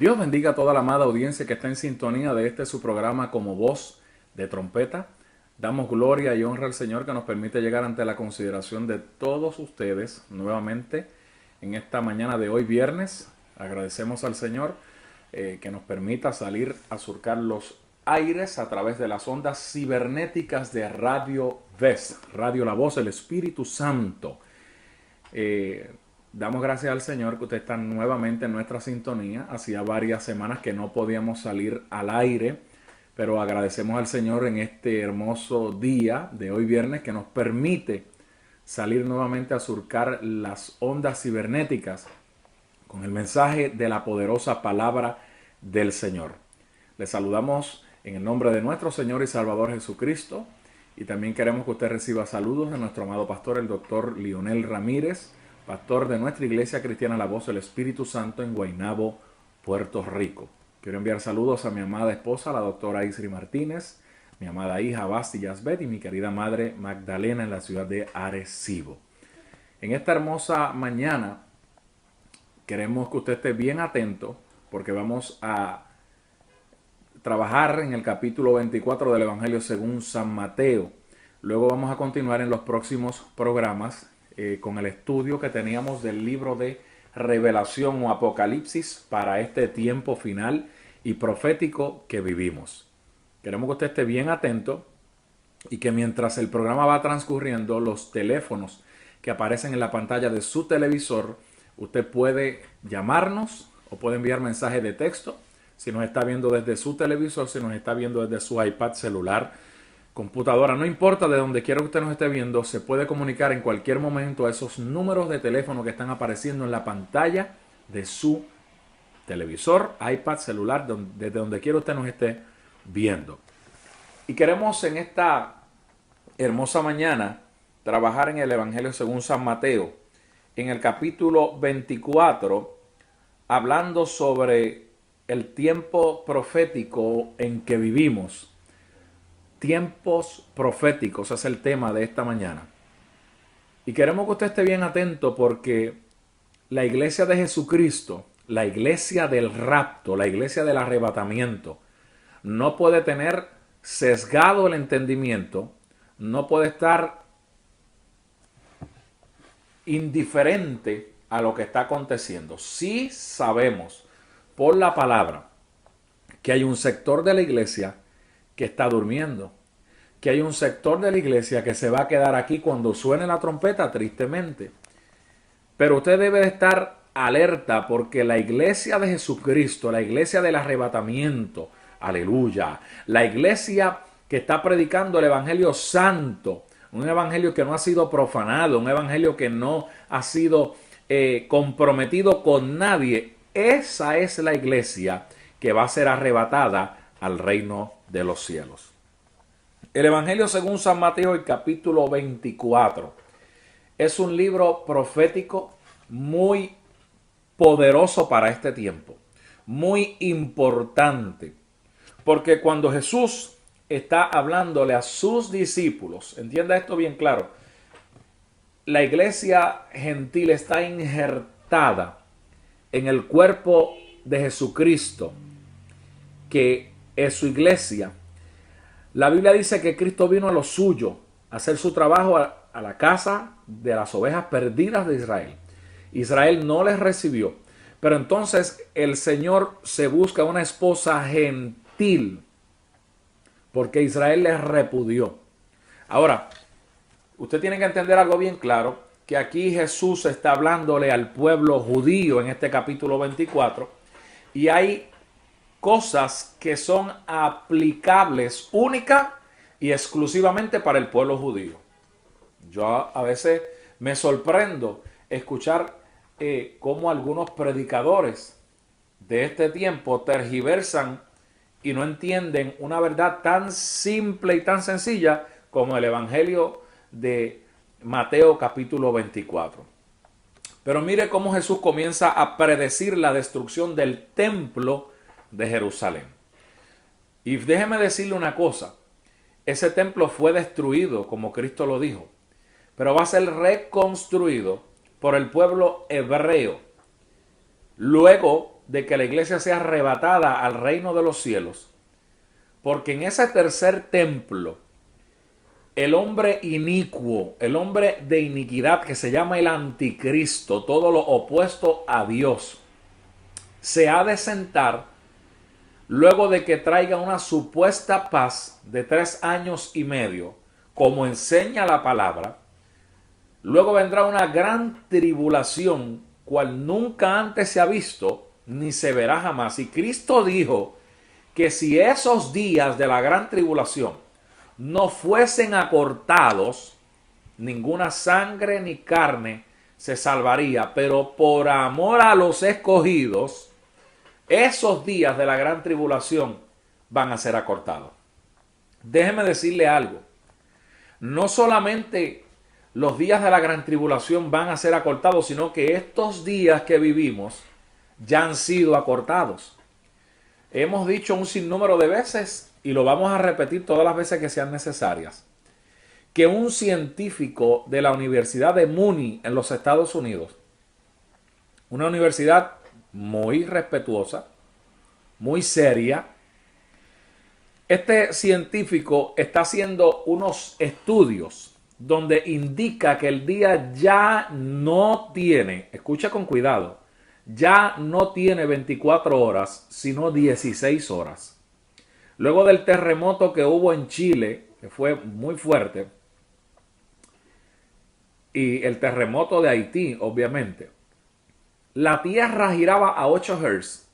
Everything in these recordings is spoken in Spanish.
Dios bendiga a toda la amada audiencia que está en sintonía de este su programa como voz de trompeta. Damos gloria y honra al Señor que nos permite llegar ante la consideración de todos ustedes nuevamente en esta mañana de hoy viernes. Agradecemos al Señor que nos permita salir a surcar los aires a través de las ondas cibernéticas de Radio VES, Radio La Voz del Espíritu Santo. Damos gracias al Señor que usted está nuevamente en nuestra sintonía. Hacía varias semanas que no podíamos salir al aire, pero agradecemos al Señor en este hermoso día de hoy viernes que nos permite salir nuevamente a surcar las ondas cibernéticas con el mensaje de la poderosa palabra del Señor. Les saludamos en el nombre de nuestro Señor y Salvador Jesucristo, y también queremos que usted reciba saludos de nuestro amado pastor, el doctor Lionel Ramírez, pastor de nuestra iglesia cristiana La Voz del Espíritu Santo en Guaynabo, Puerto Rico. Quiero enviar saludos a mi amada esposa, la doctora Isri Martínez, mi amada hija Basti Yasbet y mi querida madre Magdalena en la ciudad de Arecibo. En esta hermosa mañana queremos que usted esté bien atento porque vamos a trabajar en el capítulo 24 del Evangelio según San Mateo. Luego vamos a continuar en los próximos programas con el estudio que teníamos del libro de Revelación o Apocalipsis para este tiempo final y profético que vivimos. Queremos que usted esté bien atento y que mientras el programa va transcurriendo, los teléfonos que aparecen en la pantalla de su televisor, usted puede llamarnos o puede enviar mensaje de texto. Si nos está viendo desde su televisor, si nos está viendo desde su iPad celular, computadora, no importa de donde quiera que usted nos esté viendo, se puede comunicar en cualquier momento a esos números de teléfono que están apareciendo en la pantalla de su televisor, iPad, celular, desde donde quiera usted nos esté viendo. Y queremos en esta hermosa mañana trabajar en el Evangelio según San Mateo, en el capítulo 24, hablando sobre el tiempo profético en que vivimos. Tiempos proféticos es el tema de esta mañana. Y queremos que usted esté bien atento porque la iglesia de Jesucristo, la iglesia del rapto, la iglesia del arrebatamiento, no puede tener sesgado el entendimiento, no puede estar indiferente a lo que está aconteciendo. Sí sabemos por la palabra que hay un sector de la iglesia que está durmiendo, que hay un sector de la iglesia que se va a quedar aquí cuando suene la trompeta, tristemente. Pero usted debe de estar alerta porque la iglesia de Jesucristo, la iglesia del arrebatamiento, aleluya, la iglesia que está predicando el evangelio santo, un evangelio que no ha sido profanado, un evangelio que no ha sido comprometido con nadie, esa es la iglesia que va a ser arrebatada al reino de los cielos. El Evangelio según San Mateo, el capítulo 24, es un libro profético muy poderoso para este tiempo, muy importante, porque cuando Jesús está hablándole a sus discípulos, entienda esto bien claro, la iglesia gentil está injertada en el cuerpo de Jesucristo, que es su iglesia. La Biblia dice que Cristo vino a lo suyo, a hacer su trabajo a la casa de las ovejas perdidas de Israel. Israel no les recibió, pero entonces el Señor se busca una esposa gentil, porque Israel les repudió. Ahora, usted tiene que entender algo bien claro, que aquí Jesús está hablándole al pueblo judío en este capítulo 24, y hay cosas que son aplicables única y exclusivamente para el pueblo judío. Yo a veces me sorprendo escuchar cómo algunos predicadores de este tiempo tergiversan y no entienden una verdad tan simple y tan sencilla como el Evangelio de Mateo capítulo 24. Pero mire cómo Jesús comienza a predecir la destrucción del templo de Jerusalén. Y déjeme decirle una cosa, ese templo fue destruido como Cristo lo dijo, pero va a ser reconstruido por el pueblo hebreo luego de que la iglesia sea arrebatada al reino de los cielos, porque en ese tercer templo, el hombre inicuo, el hombre de iniquidad que se llama el anticristo, todo lo opuesto a Dios, se ha de sentar luego de que traiga una supuesta paz de 3 años y medio, como enseña la palabra. Luego vendrá una gran tribulación, cual nunca antes se ha visto, ni se verá jamás. Y Cristo dijo que si esos días de la gran tribulación no fuesen acortados, ninguna sangre ni carne se salvaría, pero por amor a los escogidos, esos días de la gran tribulación van a ser acortados. Déjeme decirle algo. No solamente los días de la gran tribulación van a ser acortados, sino que estos días que vivimos ya han sido acortados. Hemos dicho un sinnúmero de veces, y lo vamos a repetir todas las veces que sean necesarias, que un científico de la Universidad de Muni en los Estados Unidos, una universidad muy respetuosa, muy seria, este científico está haciendo unos estudios donde indica que el día ya no tiene, escucha con cuidado, ya no tiene 24 horas, sino 16 horas. Luego del terremoto que hubo en Chile, que fue muy fuerte, y el terremoto de Haití, obviamente, la Tierra giraba a 8 Hz,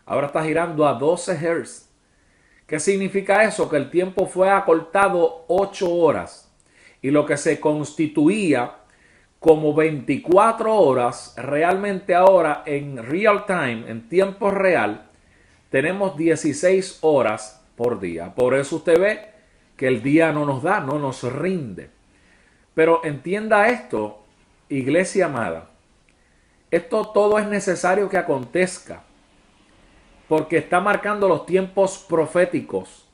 ahora está girando a 12 Hz. ¿Qué significa eso? Que el tiempo fue acortado 8 horas. Y lo que se constituía como 24 horas, realmente ahora en real time, en tiempo real, tenemos 16 horas por día. Por eso usted ve que el día no nos da, no nos rinde. Pero entienda esto, iglesia amada. Esto todo es necesario que acontezca, porque está marcando los tiempos proféticos,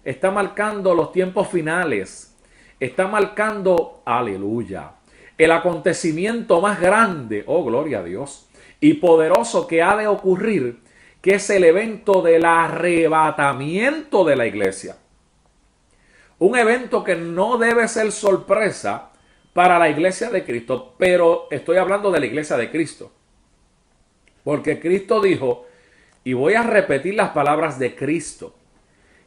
está marcando los tiempos finales, está marcando, aleluya, el acontecimiento más grande, oh gloria a Dios, y poderoso que ha de ocurrir, que es el evento del arrebatamiento de la iglesia. Un evento que no debe ser sorpresa para la iglesia de Cristo, pero estoy hablando de la iglesia de Cristo. Porque Cristo dijo, y voy a repetir las palabras de Cristo,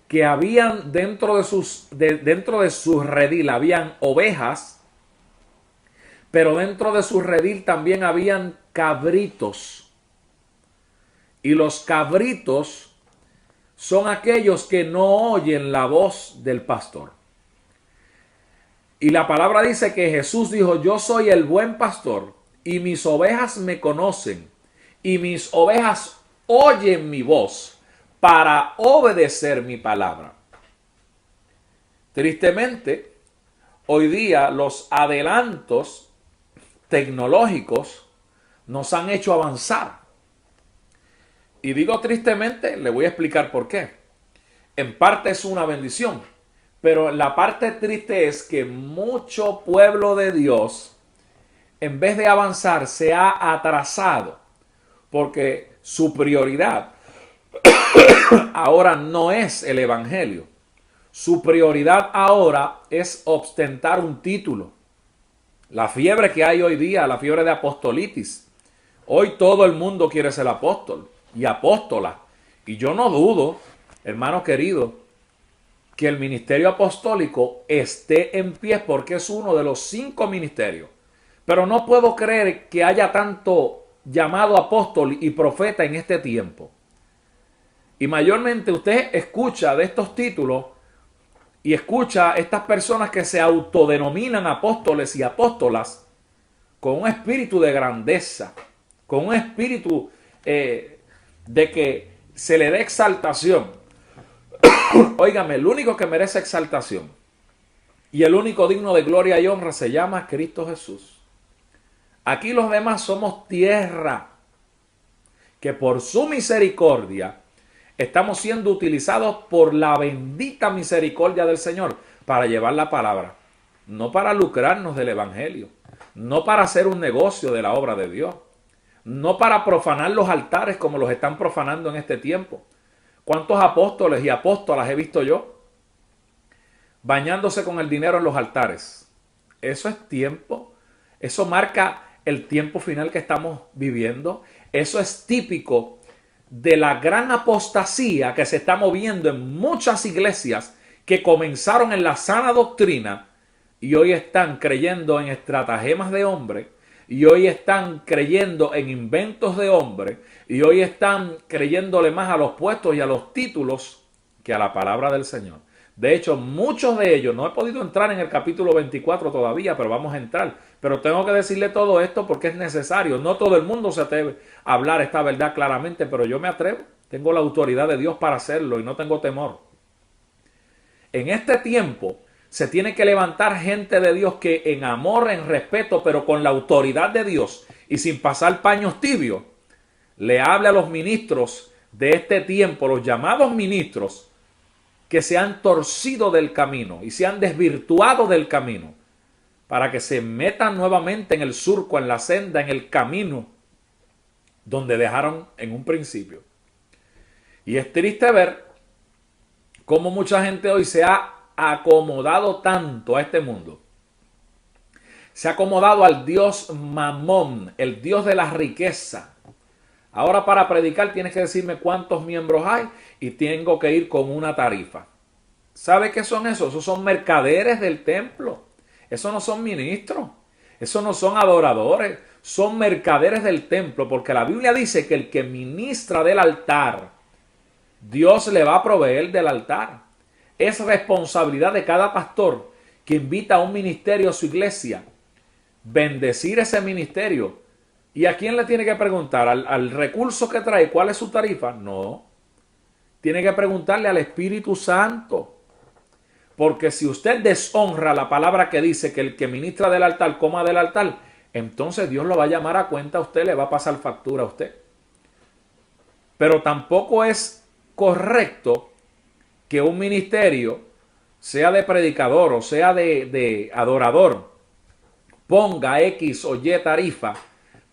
que habían dentro de su redil, habían ovejas, pero dentro de su redil también habían cabritos. Y los cabritos son aquellos que no oyen la voz del pastor. Y la palabra dice que Jesús dijo, yo soy el buen pastor y mis ovejas me conocen y mis ovejas oyen mi voz para obedecer mi palabra. Tristemente, hoy día los adelantos tecnológicos nos han hecho avanzar. Y digo tristemente, le voy a explicar por qué. En parte es una bendición, pero la parte triste es que mucho pueblo de Dios, en vez de avanzar, se ha atrasado, porque su prioridad ahora no es el evangelio. Su prioridad ahora es ostentar un título. La fiebre que hay hoy día, la fiebre de apostolitis. Hoy todo el mundo quiere ser apóstol y apóstola. Y yo no dudo, hermano querido, que el ministerio apostólico esté en pie porque es uno de los 5 ministerios. Pero no puedo creer que haya tanto llamado apóstol y profeta en este tiempo. Y mayormente usted escucha de estos títulos y escucha a estas personas que se autodenominan apóstoles y apóstolas con un espíritu de grandeza, con un espíritu de que se le dé exaltación. Óigame, el único que merece exaltación y el único digno de gloria y honra se llama Cristo Jesús. Aquí los demás somos tierra que por su misericordia estamos siendo utilizados por la bendita misericordia del Señor para llevar la palabra, no para lucrarnos del evangelio, no para hacer un negocio de la obra de Dios, no para profanar los altares como los están profanando en este tiempo. ¿Cuántos apóstoles y apóstolas he visto yo bañándose con el dinero en los altares? Eso es tiempo. Eso marca el tiempo final que estamos viviendo. Eso es típico de la gran apostasía que se está moviendo en muchas iglesias que comenzaron en la sana doctrina y hoy están creyendo en estratagemas de hombre, y hoy están creyendo en inventos de hombre, y hoy están creyéndole más a los puestos y a los títulos que a la palabra del Señor. De hecho, muchos de ellos, no he podido entrar en el capítulo 24 todavía, pero vamos a entrar. Pero tengo que decirle todo esto porque es necesario. No todo el mundo se atreve a hablar esta verdad claramente, pero yo me atrevo. Tengo la autoridad de Dios para hacerlo y no tengo temor. En este tiempo se tiene que levantar gente de Dios que en amor, en respeto, pero con la autoridad de Dios y sin pasar paños tibios, le hable a los ministros de este tiempo, los llamados ministros, que se han torcido del camino y se han desvirtuado del camino, para que se metan nuevamente en el surco, en la senda, en el camino donde dejaron en un principio. Y es triste ver cómo mucha gente hoy se ha acomodado tanto a este mundo. Se ha acomodado al Dios Mamón, el Dios de la riqueza. Ahora para predicar tienes que decirme cuántos miembros hay y tengo que ir con una tarifa. ¿Sabe qué son esos? Esos son mercaderes del templo. Esos no son ministros. Esos no son adoradores. Son mercaderes del templo, porque la Biblia dice que el que ministra del altar, Dios le va a proveer del altar. Es responsabilidad de cada pastor que invita a un ministerio a su iglesia bendecir ese ministerio. ¿Y a quién le tiene que preguntar? ¿Al recurso que trae? ¿Cuál es su tarifa? No. Tiene que preguntarle al Espíritu Santo. Porque si usted deshonra la palabra que dice que el que ministra del altar coma del altar, entonces Dios lo va a llamar a cuenta a usted, le va a pasar factura a usted. Pero tampoco es correcto que un ministerio, sea de predicador o sea de adorador, ponga X o Y tarifa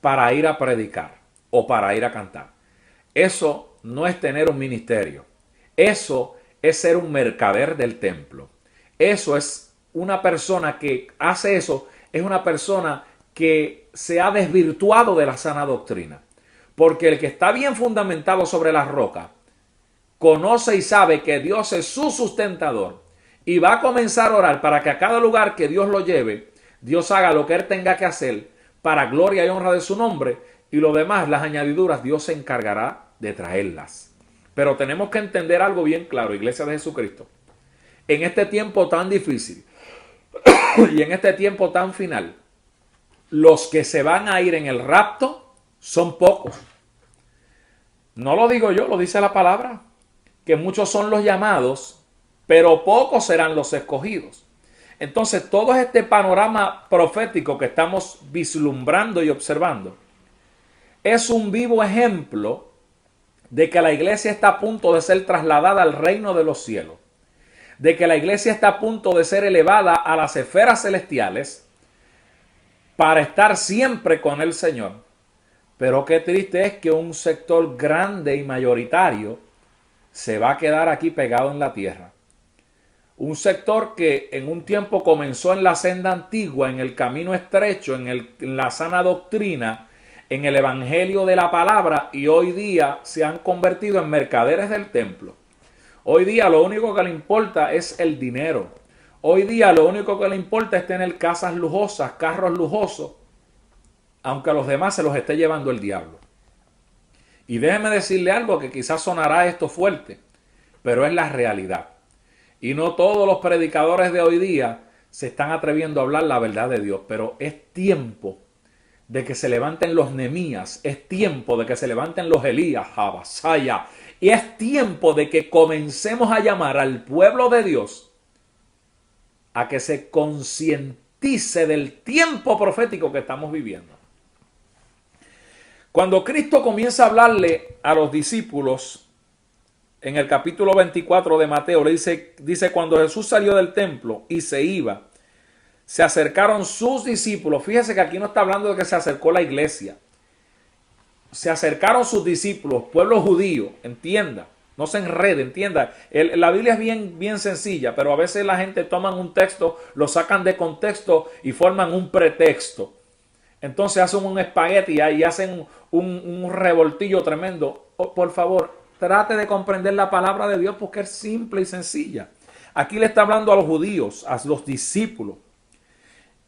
para ir a predicar o para ir a cantar. Eso no es tener un ministerio. Eso es ser un mercader del templo. Eso es una persona que hace eso, es una persona que se ha desvirtuado de la sana doctrina. Porque el que está bien fundamentado sobre la roca, conoce y sabe que Dios es su sustentador y va a comenzar a orar para que a cada lugar que Dios lo lleve, Dios haga lo que Él tenga que hacer para gloria y honra de su nombre, y lo demás, las añadiduras, Dios se encargará de traerlas. Pero tenemos que entender algo bien claro, Iglesia de Jesucristo. En este tiempo tan difícil y en este tiempo tan final, los que se van a ir en el rapto son pocos. No lo digo yo, lo dice la palabra, que muchos son los llamados, pero pocos serán los escogidos. Entonces, todo este panorama profético que estamos vislumbrando y observando es un vivo ejemplo de que la iglesia está a punto de ser trasladada al reino de los cielos, de que la iglesia está a punto de ser elevada a las esferas celestiales para estar siempre con el Señor. Pero qué triste es que un sector grande y mayoritario se va a quedar aquí pegado en la tierra. Un sector que en un tiempo comenzó en la senda antigua, en el camino estrecho, en la sana doctrina, en el evangelio de la palabra, y hoy día se han convertido en mercaderes del templo. Hoy día lo único que le importa es el dinero. Hoy día lo único que le importa es tener casas lujosas, carros lujosos, aunque a los demás se los esté llevando el diablo. Y déjeme decirle algo que quizás sonará esto fuerte, pero es la realidad. Y no todos los predicadores de hoy día se están atreviendo a hablar la verdad de Dios, pero es tiempo de que se levanten los Nehemías, es tiempo de que se levanten los Elías, Jabasaya, y es tiempo de que comencemos a llamar al pueblo de Dios a que se concientice del tiempo profético que estamos viviendo. Cuando Cristo comienza a hablarle a los discípulos, en el capítulo 24 de Mateo, le dice cuando Jesús salió del templo y se iba, se acercaron sus discípulos. Fíjese que aquí no está hablando de que se acercó la iglesia. se acercaron sus discípulos, pueblo judío, entienda, no se enrede, entienda. La Biblia es bien sencilla, pero a veces la gente toma un texto, lo sacan de contexto y forman un pretexto. Entonces hacen un espagueti y hacen un revoltillo tremendo. Por favor, trate de comprender la palabra de Dios porque es simple y sencilla. Aquí le está hablando a los judíos, a los discípulos,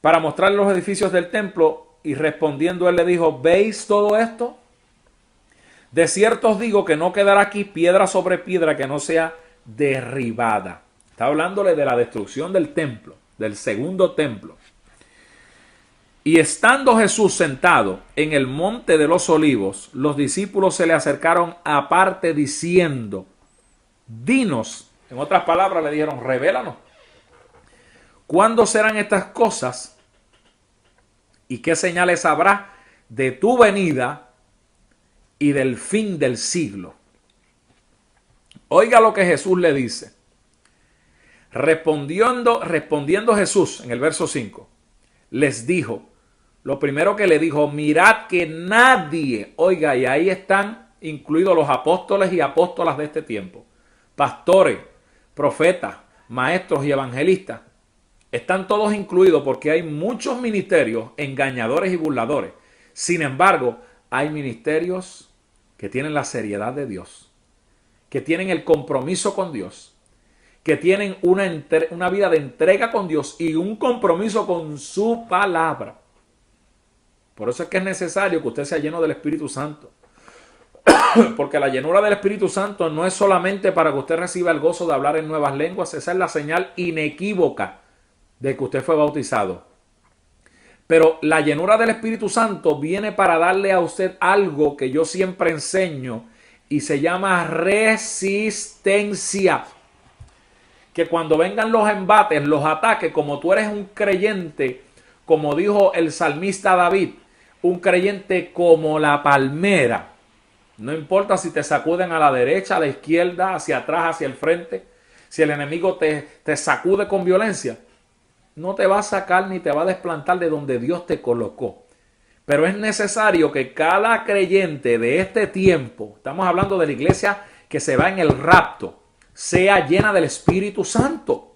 para mostrarles los edificios del templo, y respondiendo él le dijo: ¿veis todo esto? De cierto os digo que no quedará aquí piedra sobre piedra que no sea derribada. Está hablándole de la destrucción del templo, del segundo templo. Y estando Jesús sentado en el monte de los olivos, los discípulos se le acercaron aparte diciendo: dinos, en otras palabras le dijeron, revélanos, ¿cuándo serán estas cosas? ¿Y qué señales habrá de tu venida y del fin del siglo? Oiga lo que Jesús le dice. Respondiendo Jesús en el verso 5, les dijo, lo primero que le dijo: mirad que nadie, oiga, y ahí están incluidos los apóstoles y apóstolas de este tiempo, pastores, profetas, maestros y evangelistas, están todos incluidos porque hay muchos ministerios engañadores y burladores. Sin embargo, hay ministerios que tienen la seriedad de Dios, que tienen el compromiso con Dios, que tienen una vida de entrega con Dios y un compromiso con su palabra. Por eso es que es necesario que usted sea lleno del Espíritu Santo. Porque la llenura del Espíritu Santo no es solamente para que usted reciba el gozo de hablar en nuevas lenguas. Esa es la señal inequívoca de que usted fue bautizado. Pero la llenura del Espíritu Santo viene para darle a usted algo que yo siempre enseño y se llama resistencia. Que cuando vengan los embates, los ataques, como tú eres un creyente, como dijo el salmista David, un creyente como la palmera. No importa si te sacuden a la derecha, a la izquierda, hacia atrás, hacia el frente. Si el enemigo te sacude con violencia, no te va a sacar ni te va a desplantar de donde Dios te colocó. Pero es necesario que cada creyente de este tiempo, estamos hablando de la iglesia que se va en el rapto, sea llena del Espíritu Santo.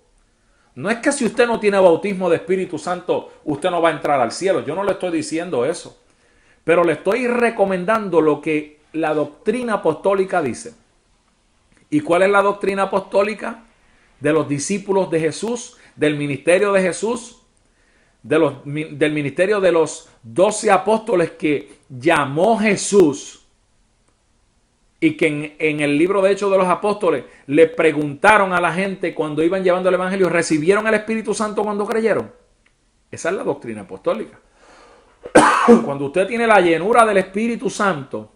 No es que si usted no tiene bautismo de Espíritu Santo, usted no va a entrar al cielo. Yo no le estoy diciendo eso. Pero le estoy recomendando lo que la doctrina apostólica dice. ¿Y cuál es la doctrina apostólica? De los discípulos de Jesús, del ministerio de Jesús, del ministerio de los 12 apóstoles que llamó Jesús. Y que en el libro de Hechos de los Apóstoles le preguntaron a la gente cuando iban llevando el Evangelio: ¿recibieron el Espíritu Santo cuando creyeron? Esa es la doctrina apostólica. Cuando usted tiene la llenura del Espíritu Santo,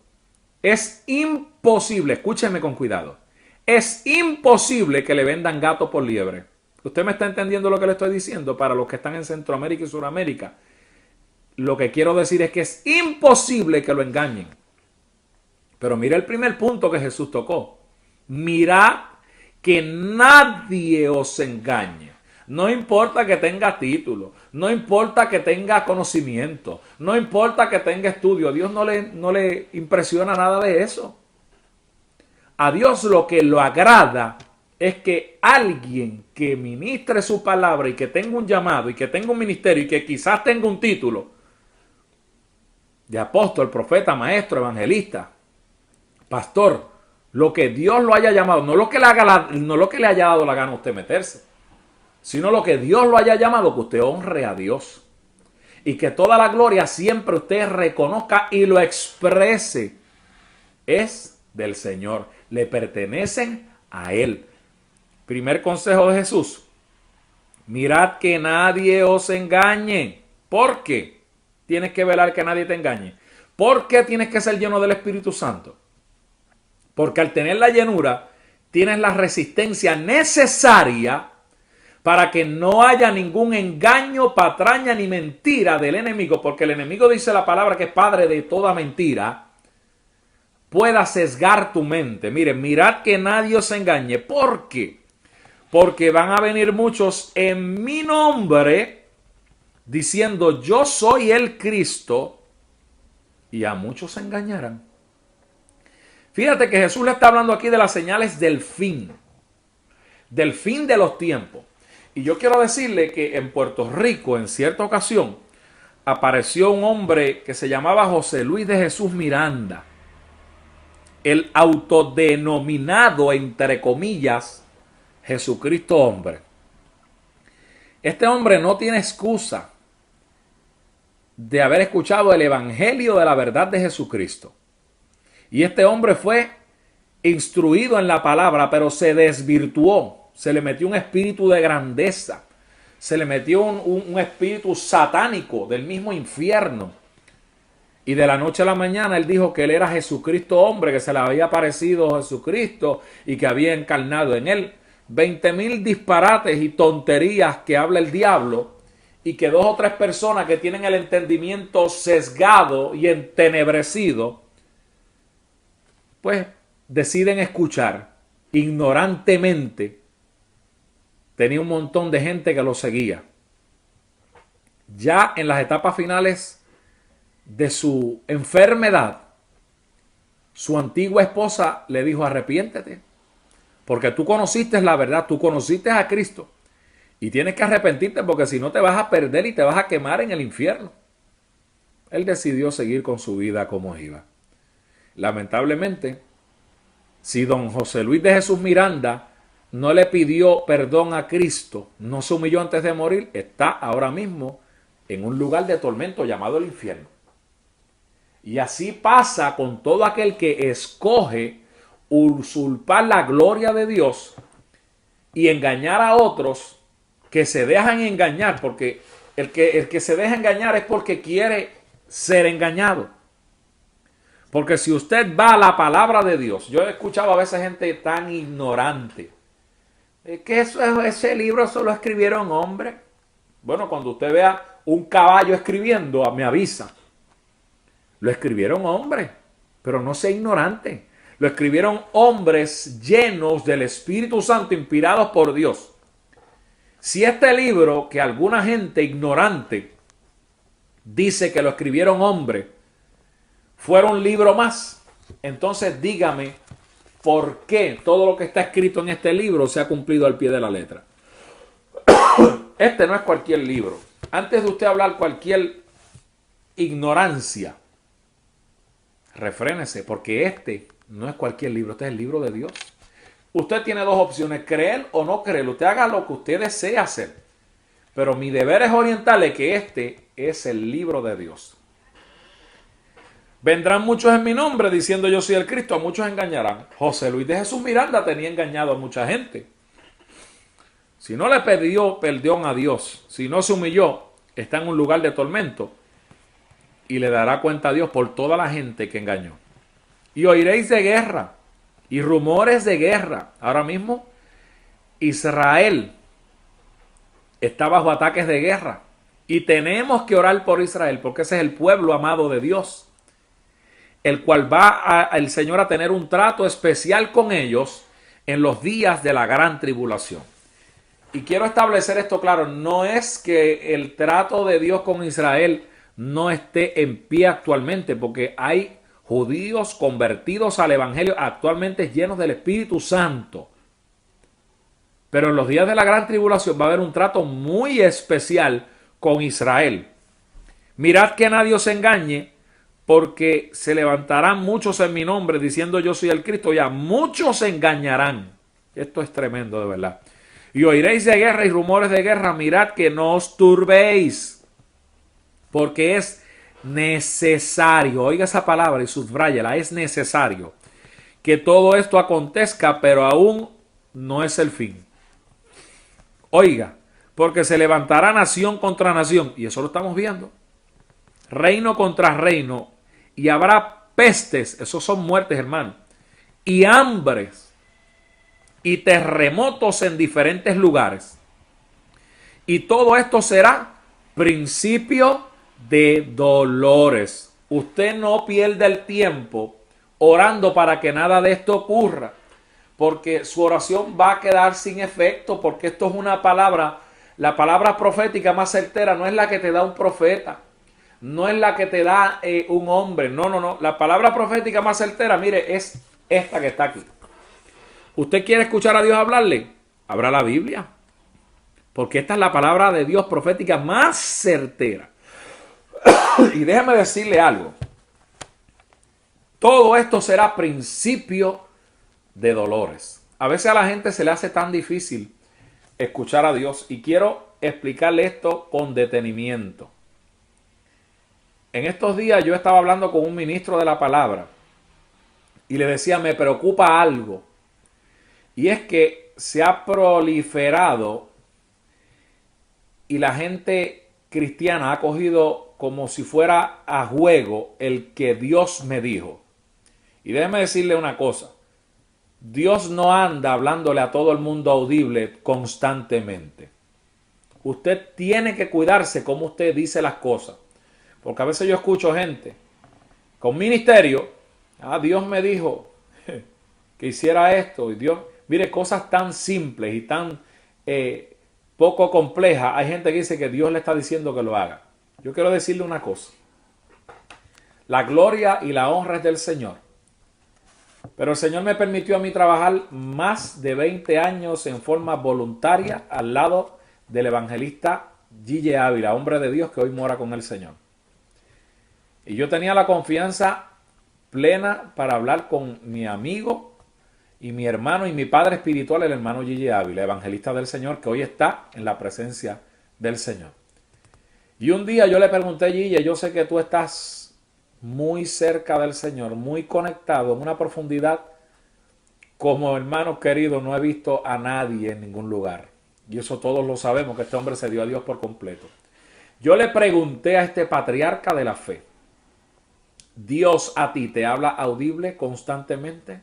es imposible, escúcheme con cuidado, es imposible que le vendan gato por liebre. ¿Usted me está entendiendo lo que le estoy diciendo? Para los que están en Centroamérica y Suramérica, lo que quiero decir es que es imposible que lo engañen. Pero mira el primer punto que Jesús tocó. Mirad que nadie os engañe. No importa que tenga título, no importa que tenga conocimiento, no importa que tenga estudio. A Dios no le impresiona nada de eso. A Dios lo que lo agrada es que alguien que ministre su palabra y que tenga un llamado y que tenga un ministerio y que quizás tenga un título de apóstol, profeta, maestro, evangelista, pastor, lo que Dios lo haya llamado, no lo que le haya dado la gana a usted meterse, sino lo que Dios lo haya llamado, que usted honre a Dios. Y que toda la gloria siempre usted reconozca y lo exprese. Es del Señor. Le pertenecen a Él. Primer consejo de Jesús. Mirad que nadie os engañe. ¿Por qué tienes que velar que nadie te engañe? ¿Por qué tienes que ser lleno del Espíritu Santo? Porque al tener la llenura, tienes la resistencia necesaria para que no haya ningún engaño, patraña ni mentira del enemigo. Porque el enemigo, dice la palabra, que es padre de toda mentira, pueda sesgar tu mente. Miren, mirad que nadie os engañe. ¿Por qué? Porque van a venir muchos en mi nombre diciendo: yo soy el Cristo, y a muchos engañarán. Fíjate que Jesús le está hablando aquí de las señales del fin de los tiempos. Y yo quiero decirle que en Puerto Rico, en cierta ocasión, apareció un hombre que se llamaba José Luis de Jesús Miranda, el autodenominado, entre comillas, Jesucristo hombre. Este hombre no tiene excusa de haber escuchado el evangelio de la verdad de Jesucristo. Y este hombre fue instruido en la palabra, pero se desvirtuó. Se le metió un espíritu de grandeza. Se le metió un espíritu satánico del mismo infierno. Y de la noche a la mañana él dijo que él era Jesucristo hombre, que se le había aparecido Jesucristo y que había encarnado en él. 20,000 disparates y tonterías que habla el diablo, y que 2 o 3 personas que tienen el entendimiento sesgado y entenebrecido, pues deciden escuchar ignorantemente. Tenía un montón de gente que lo seguía. Ya en las etapas finales de su enfermedad, su antigua esposa le dijo: arrepiéntete, porque tú conociste la verdad, tú conociste a Cristo y tienes que arrepentirte, porque si no te vas a perder y te vas a quemar en el infierno. Él decidió seguir con su vida como iba. Lamentablemente, si don José Luis de Jesús Miranda no le pidió perdón a Cristo, no se humilló antes de morir, está ahora mismo en un lugar de tormento llamado el infierno. Y así pasa con todo aquel que escoge usurpar la gloria de Dios y engañar a otros que se dejan engañar, porque el que se deja engañar es porque quiere ser engañado. Porque si usted va a la palabra de Dios, yo he escuchado a veces gente tan ignorante, que ese libro solo escribieron hombres. Bueno, cuando usted vea un caballo escribiendo, me avisa. Lo escribieron hombres, pero no sea ignorante. Lo escribieron hombres llenos del Espíritu Santo, inspirados por Dios. Si este libro, que alguna gente ignorante dice que lo escribieron hombres, fuera un libro más, entonces dígame por qué todo lo que está escrito en este libro se ha cumplido al pie de la letra. Este no es cualquier libro. Antes de usted hablar cualquier ignorancia, refrénese, porque este no es cualquier libro, este es el libro de Dios. Usted tiene 2 opciones: creer o no creer. Usted haga lo que usted desee hacer. Pero mi deber es orientarle que este es el libro de Dios. Vendrán muchos en mi nombre diciendo yo soy el Cristo, a muchos engañarán. José Luis de Jesús Miranda tenía engañado a mucha gente. Si no le pidió perdón a Dios, si no se humilló, está en un lugar de tormento y le dará cuenta a Dios por toda la gente que engañó. Y oiréis de guerra y rumores de guerra. Ahora mismo Israel está bajo ataques de guerra y tenemos que orar por Israel, porque ese es el pueblo amado de Dios, el cual va el Señor a tener un trato especial con ellos en los días de la gran tribulación. Y quiero establecer esto claro: no es que el trato de Dios con Israel no esté en pie actualmente, porque hay judíos convertidos al evangelio actualmente llenos del Espíritu Santo. Pero en los días de la gran tribulación va a haber un trato muy especial con Israel. Mirad que nadie os engañe, porque se levantarán muchos en mi nombre diciendo yo soy el Cristo, y a muchos engañarán. Esto es tremendo, de verdad. Y oiréis de guerra y rumores de guerra. Mirad que no os turbéis, porque es necesario, oiga esa palabra y subráyala, es necesario que todo esto acontezca, pero aún no es el fin. Oiga, porque se levantará nación contra nación, y eso lo estamos viendo, reino contra reino, y habrá pestes, esos son muertes, hermano, y hambres, y terremotos en diferentes lugares. Y todo esto será principio de dolores. Usted no pierda el tiempo orando para que nada de esto ocurra, porque su oración va a quedar sin efecto, porque esto es una palabra, la palabra profética más certera no es la que te da un profeta. no es la que te da un hombre. No, no, no. La palabra profética más certera, mire, es esta que está aquí. ¿Usted quiere escuchar a Dios hablarle? Abra la Biblia. Porque esta es la palabra de Dios profética más certera. Y déjeme decirle algo. Todo esto será principio de dolores. A veces a la gente se le hace tan difícil escuchar a Dios y quiero explicarle esto con detenimiento. En estos días yo estaba hablando con un ministro de la palabra y le decía, me preocupa algo. Y es que se ha proliferado y la gente cristiana ha cogido como si fuera a juego el que Dios me dijo. Y déjeme decirle una cosa. Dios no anda hablándole a todo el mundo audible constantemente. Usted tiene que cuidarse cómo usted dice las cosas. Porque a veces yo escucho gente con ministerio. Dios me dijo que hiciera esto. Y Dios, mire, cosas tan simples y tan poco complejas. Hay gente que dice que Dios le está diciendo que lo haga. Yo quiero decirle una cosa. La gloria y la honra es del Señor. Pero el Señor me permitió a mí trabajar más de 20 años en forma voluntaria al lado del evangelista Gille Ávila, hombre de Dios que hoy mora con el Señor. Y yo tenía la confianza plena para hablar con mi amigo y mi hermano y mi padre espiritual, el hermano Gille Ávila, evangelista del Señor, que hoy está en la presencia del Señor. Y un día yo le pregunté, Gille, yo sé que tú estás muy cerca del Señor, muy conectado en una profundidad como hermano querido no he visto a nadie en ningún lugar. Y eso todos lo sabemos, que este hombre se dio a Dios por completo. Yo le pregunté a este patriarca de la fe, ¿Dios a ti te habla audible constantemente?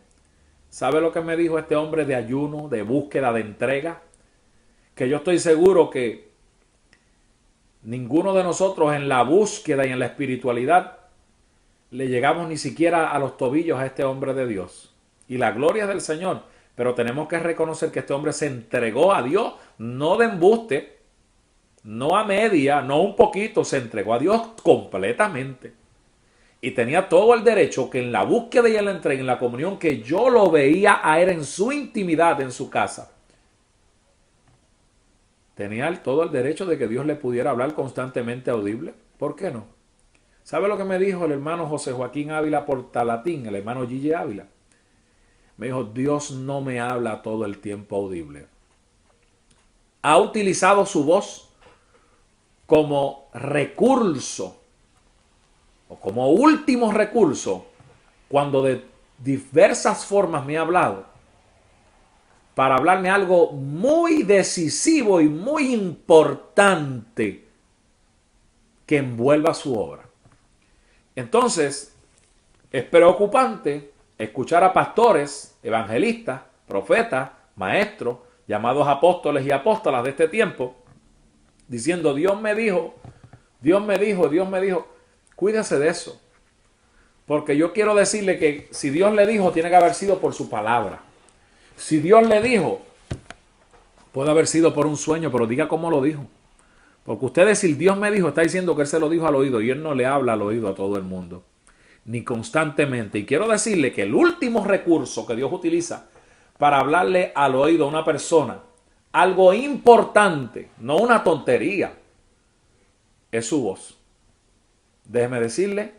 ¿Sabe lo que me dijo este hombre de ayuno, de búsqueda, de entrega? Que yo estoy seguro que ninguno de nosotros en la búsqueda y en la espiritualidad le llegamos ni siquiera a los tobillos a este hombre de Dios. Y la gloria es del Señor. Pero tenemos que reconocer que este hombre se entregó a Dios, no de embuste, no a media, no un poquito, se entregó a Dios completamente. Y tenía todo el derecho que en la búsqueda y en la entrega, en la comunión, que yo lo veía a él en su intimidad, en su casa. Tenía todo el derecho de que Dios le pudiera hablar constantemente audible. ¿Por qué no? ¿Sabe lo que me dijo el hermano José Joaquín Ávila Portalatín, el hermano Gille Ávila? Me dijo, Dios no me habla todo el tiempo audible. Ha utilizado su voz como recurso o como último recurso cuando de diversas formas me ha hablado para hablarme algo muy decisivo y muy importante que envuelva su obra. Entonces, es preocupante escuchar a pastores, evangelistas, profetas, maestros, llamados apóstoles y apóstolas de este tiempo, diciendo, Dios me dijo, Dios me dijo, Dios me dijo. Cuídese de eso. Porque yo quiero decirle que si Dios le dijo, tiene que haber sido por su palabra. Si Dios le dijo, puede haber sido por un sueño, pero diga cómo lo dijo. Porque usted decir Dios me dijo, está diciendo que Él se lo dijo al oído y Él no le habla al oído a todo el mundo, ni constantemente. Y quiero decirle que el último recurso que Dios utiliza para hablarle al oído a una persona, algo importante, no una tontería, es su voz. Déjeme decirle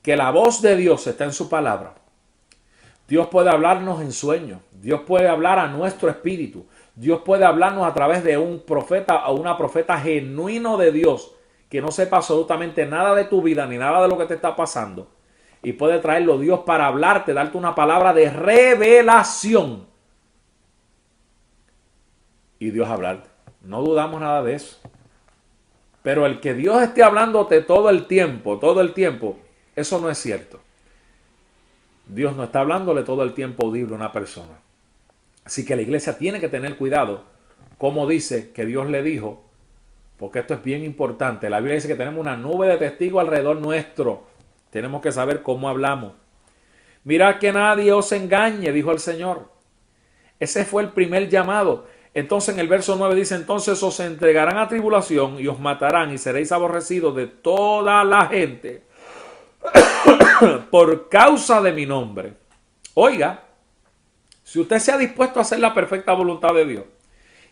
que la voz de Dios está en su palabra. Dios puede hablarnos en sueños. Dios puede hablar a nuestro espíritu. Dios puede hablarnos a través de un profeta o una profeta genuino de Dios que no sepa absolutamente nada de tu vida ni nada de lo que te está pasando. Y puede traerlo Dios para hablarte, darte una palabra de revelación. Y Dios hablarte. No dudamos nada de eso. Pero el que Dios esté hablándote todo el tiempo, eso no es cierto. Dios no está hablándole todo el tiempo audible a una persona. Así que la iglesia tiene que tener cuidado, como dice que Dios le dijo, porque esto es bien importante. La Biblia dice que tenemos una nube de testigos alrededor nuestro. Tenemos que saber cómo hablamos. Mirad que nadie os engañe, dijo el Señor. Ese fue el primer llamado. Entonces en el verso 9 dice, entonces os entregarán a tribulación y os matarán y seréis aborrecidos de toda la gente por causa de mi nombre. Oiga, si usted se ha dispuesto a hacer la perfecta voluntad de Dios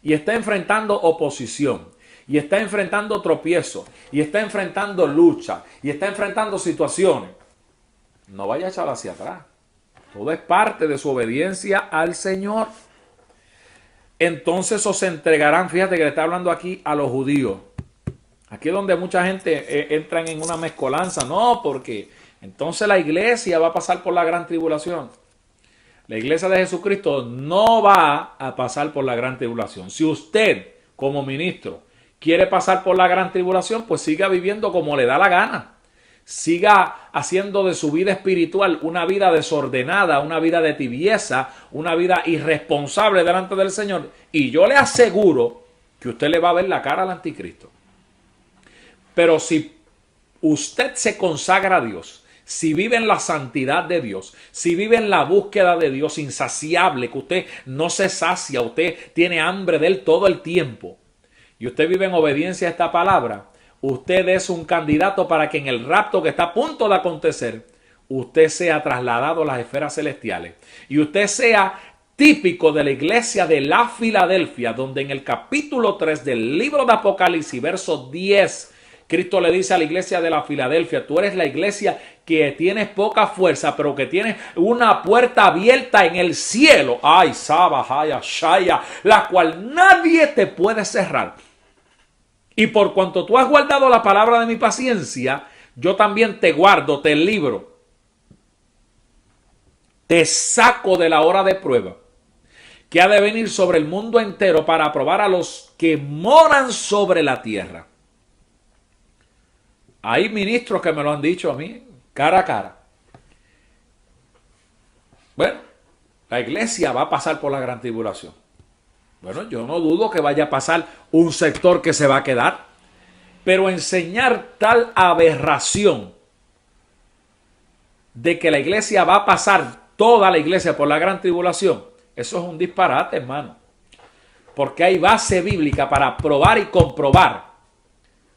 y está enfrentando oposición, y está enfrentando tropiezos, y está enfrentando lucha, y está enfrentando situaciones, no vaya a echar hacia atrás. Todo es parte de su obediencia al Señor. Entonces os entregarán, fíjate que le está hablando aquí a los judíos. Aquí es donde mucha gente entra en una mezcolanza. No, porque entonces la iglesia va a pasar por la gran tribulación. La iglesia de Jesucristo no va a pasar por la gran tribulación. Si usted, como ministro, quiere pasar por la gran tribulación, pues siga viviendo como le da la gana. Siga haciendo de su vida espiritual una vida desordenada, una vida de tibieza, una vida irresponsable delante del Señor. Y yo le aseguro que usted le va a ver la cara al anticristo. Pero si usted se consagra a Dios, si vive en la santidad de Dios, si vive en la búsqueda de Dios insaciable, que usted no se sacia, usted tiene hambre de Él todo el tiempo, y usted vive en obediencia a esta palabra, usted es un candidato para que en el rapto que está a punto de acontecer, usted sea trasladado a las esferas celestiales. Y usted sea típico de la iglesia de la Filadelfia, donde en el capítulo 3 del libro de Apocalipsis, verso 10, Cristo le dice a la iglesia de la Filadelfia, tú eres la iglesia que tienes poca fuerza, pero que tienes una puerta abierta en el cielo. Ay, Saba, Haya, Shaya, la cual nadie te puede cerrar. Y por cuanto tú has guardado la palabra de mi paciencia, yo también te guardo, te libro. Te saco de la hora de prueba que ha de venir sobre el mundo entero para probar a los que moran sobre la tierra. Hay ministros que me lo han dicho a mí, cara a cara. Bueno, la iglesia va a pasar por la gran tribulación. Bueno, yo no dudo que vaya a pasar un sector que se va a quedar, pero enseñar tal aberración de que la iglesia va a pasar, toda la iglesia, por la gran tribulación, eso es un disparate, hermano. Porque hay base bíblica para probar y comprobar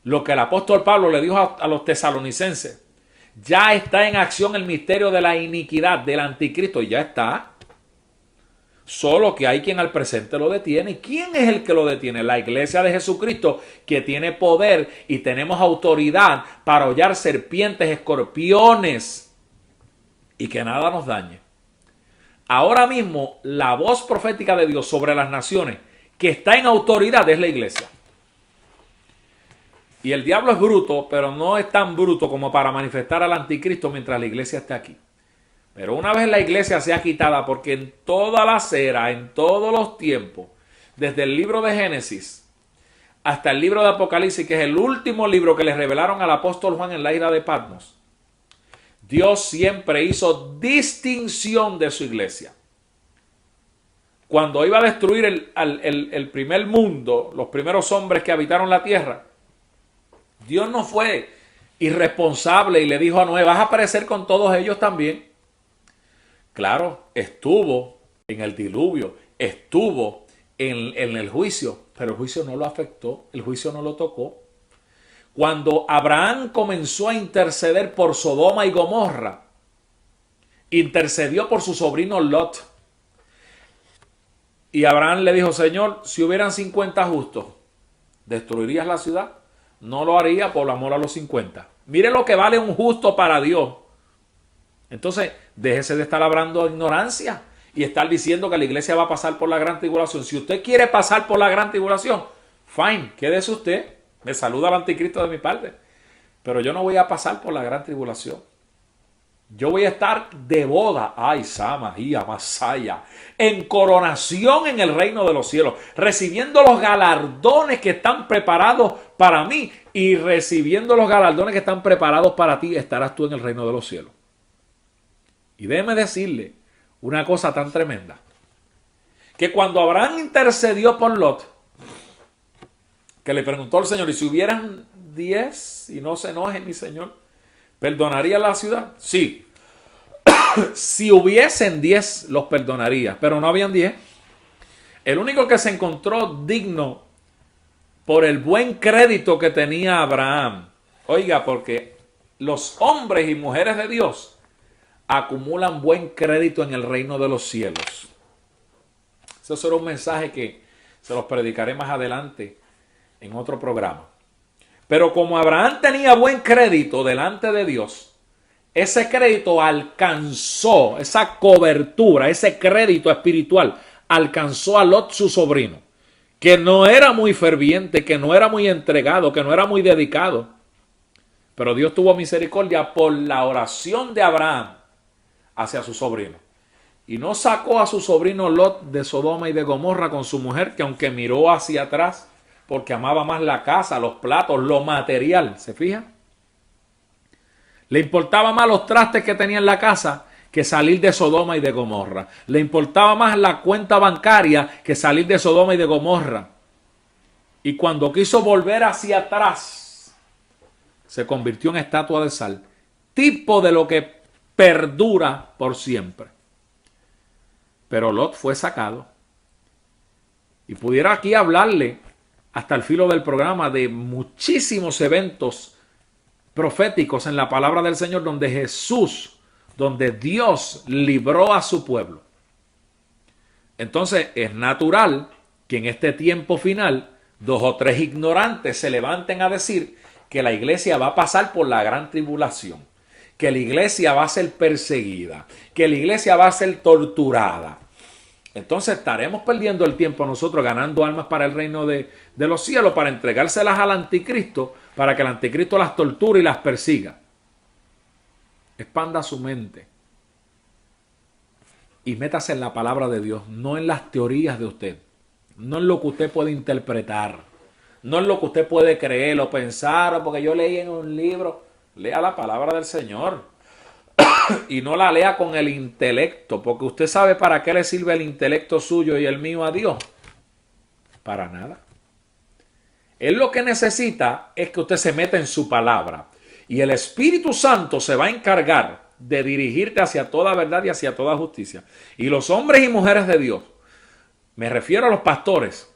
lo que el apóstol Pablo le dijo a los tesalonicenses. Ya está en acción el misterio de la iniquidad, del anticristo, y ya está. Solo que hay quien al presente lo detiene. ¿Y quién es el que lo detiene? La iglesia de Jesucristo, que tiene poder y tenemos autoridad para hollar serpientes, escorpiones y que nada nos dañe. Ahora mismo la voz profética de Dios sobre las naciones que está en autoridad es la iglesia. Y el diablo es bruto, pero no es tan bruto como para manifestar al anticristo mientras la iglesia esté aquí. Pero una vez la iglesia sea quitada, porque en toda la era, en todos los tiempos, desde el libro de Génesis hasta el libro de Apocalipsis, que es el último libro que le revelaron al apóstol Juan en la isla de Patmos, Dios siempre hizo distinción de su iglesia. Cuando iba a destruir el primer mundo, los primeros hombres que habitaron la tierra, Dios no fue irresponsable y le dijo a Noé, vas a aparecer con todos ellos también. Claro, estuvo en el diluvio, estuvo en el juicio, pero el juicio no lo afectó, el juicio no lo tocó. Cuando Abraham comenzó a interceder por Sodoma y Gomorra, intercedió por su sobrino Lot. Y Abraham le dijo, Señor, si hubieran 50 justos, ¿destruirías la ciudad? No lo haría por amor a los 50. Mire lo que vale un justo para Dios. Entonces, déjese de estar hablando de ignorancia y estar diciendo que la iglesia va a pasar por la gran tribulación. Si usted quiere pasar por la gran tribulación, fine, quédese usted. Me saluda el anticristo de mi parte. Pero yo no voy a pasar por la gran tribulación. Yo voy a estar de boda, ay, Samahía, Masaya, en coronación en el reino de los cielos, recibiendo los galardones que están preparados para mí y recibiendo los galardones que están preparados para ti, estarás tú en el reino de los cielos. Y déjeme decirle una cosa tan tremenda, que cuando Abraham intercedió por Lot, que le preguntó al Señor, ¿y si hubieran 10 y no se enojen mi Señor, perdonaría la ciudad? Sí. Si hubiesen 10, los perdonaría, pero no habían 10. El único que se encontró digno por el buen crédito que tenía Abraham. Oiga, porque los hombres y mujeres de Dios acumulan buen crédito en el reino de los cielos. Eso será un mensaje que se los predicaré más adelante en otro programa. Pero como Abraham tenía buen crédito delante de Dios, ese crédito alcanzó, esa cobertura, ese crédito espiritual, alcanzó a Lot, su sobrino, que no era muy ferviente, que no era muy entregado, que no era muy dedicado. Pero Dios tuvo misericordia por la oración de Abraham hacia su sobrino. Y no sacó a su sobrino Lot de Sodoma y de Gomorra con su mujer, que aunque miró hacia atrás, porque amaba más la casa, los platos, lo material, ¿se fija? Le importaba más los trastes que tenía en la casa que salir de Sodoma y de Gomorra. Le importaba más la cuenta bancaria que salir de Sodoma y de Gomorra. Y cuando quiso volver hacia atrás, se convirtió en estatua de sal, tipo de lo que perdura por siempre. Pero Lot fue sacado. Y pudiera aquí hablarle hasta el filo del programa de muchísimos eventos proféticos en la palabra del Señor donde Jesús, donde Dios libró a su pueblo. Entonces es natural que en este tiempo final 2 o 3 ignorantes se levanten a decir que la iglesia va a pasar por la gran tribulación, que la iglesia va a ser perseguida, que la iglesia va a ser torturada. Entonces estaremos perdiendo el tiempo nosotros ganando almas para el reino de los cielos, para entregárselas al anticristo, para que el anticristo las torture y las persiga. Expanda su mente y métase en la palabra de Dios, no en las teorías de usted, no en lo que usted puede interpretar, no en lo que usted puede creer o pensar, o porque yo leí en un libro. Lea la palabra del Señor. Y no la lea con el intelecto, porque usted sabe para qué le sirve el intelecto suyo y el mío a Dios. Para nada. Él lo que necesita es que usted se meta en su palabra. Y el Espíritu Santo se va a encargar de dirigirte hacia toda verdad y hacia toda justicia. Y los hombres y mujeres de Dios, me refiero a los pastores,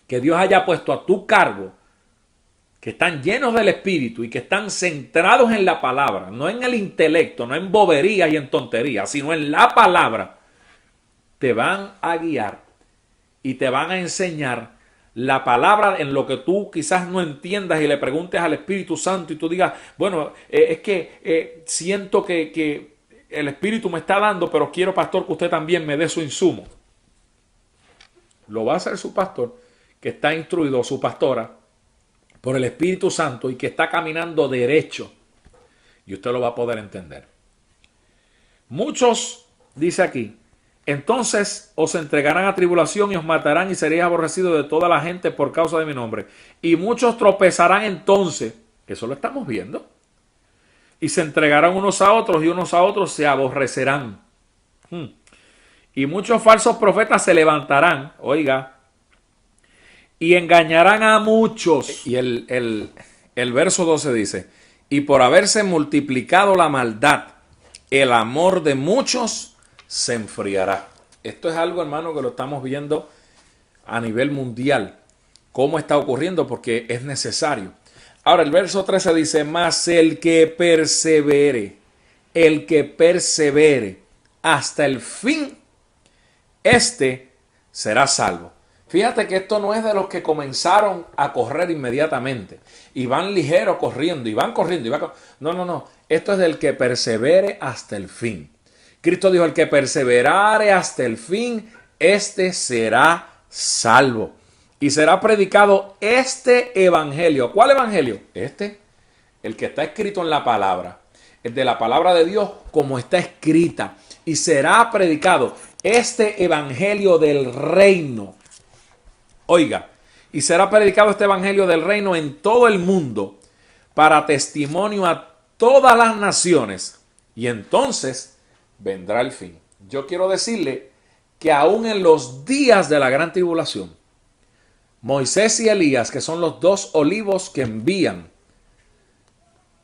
que Dios haya puesto a tu cargo, que están llenos del Espíritu y que están centrados en la palabra, no en el intelecto, no en boberías y en tonterías, sino en la palabra, te van a guiar y te van a enseñar la palabra en lo que tú quizás no entiendas y le preguntes al Espíritu Santo y tú digas, bueno, es que siento que el Espíritu me está dando, pero quiero, pastor, que usted también me dé su insumo. Lo va a hacer su pastor, que está instruido, su pastora, por el Espíritu Santo y que está caminando derecho. Y usted lo va a poder entender. Muchos, dice aquí, entonces os entregarán a tribulación y os matarán y seréis aborrecidos de toda la gente por causa de mi nombre. Y muchos tropezarán entonces, eso lo estamos viendo, y se entregarán unos a otros y unos a otros se aborrecerán. Y muchos falsos profetas se levantarán, oiga, y engañarán a muchos. Y el verso 12 dice, y por haberse multiplicado la maldad, el amor de muchos se enfriará. Esto es algo, hermano, que lo estamos viendo a nivel mundial. ¿Cómo está ocurriendo? Porque es necesario. Ahora el verso 13 dice, mas el que persevere hasta el fin, este será salvo. Fíjate que esto no es de los que comenzaron a correr inmediatamente y van ligero corriendo y van corriendo. No. Esto es del que persevere hasta el fin. Cristo dijo, el que perseverare hasta el fin, este será salvo. Y será predicado este evangelio. ¿Cuál evangelio? Este, el que está escrito en la palabra. El de la palabra de Dios como está escrita. Y será predicado este evangelio del reino. Oiga, y será predicado este evangelio del reino en todo el mundo para testimonio a todas las naciones. Y entonces vendrá el fin. Yo quiero decirle que aún en los días de la gran tribulación, Moisés y Elías, que son los 2 olivos que envían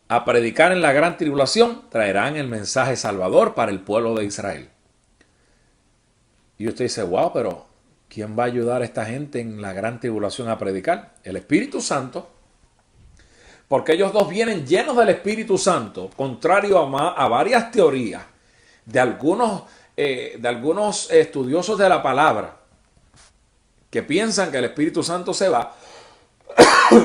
a predicar en la gran tribulación, traerán el mensaje salvador para el pueblo de Israel. Y usted dice, wow, pero ¿Quién va a ayudar a esta gente en la gran tribulación a predicar? El Espíritu Santo. Porque ellos dos vienen llenos del Espíritu Santo, contrario a varias teorías de algunos estudiosos de la palabra, que piensan que el Espíritu Santo se va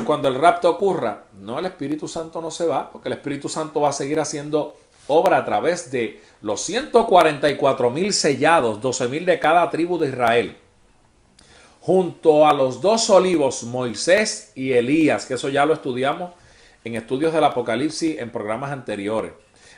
cuando el rapto ocurra. No, el Espíritu Santo no se va, porque el Espíritu Santo va a seguir haciendo obra a través de los 144,000 sellados, 12,000 de cada tribu de Israel, junto a los dos olivos, Moisés y Elías, que eso ya lo estudiamos en estudios del Apocalipsis en programas anteriores.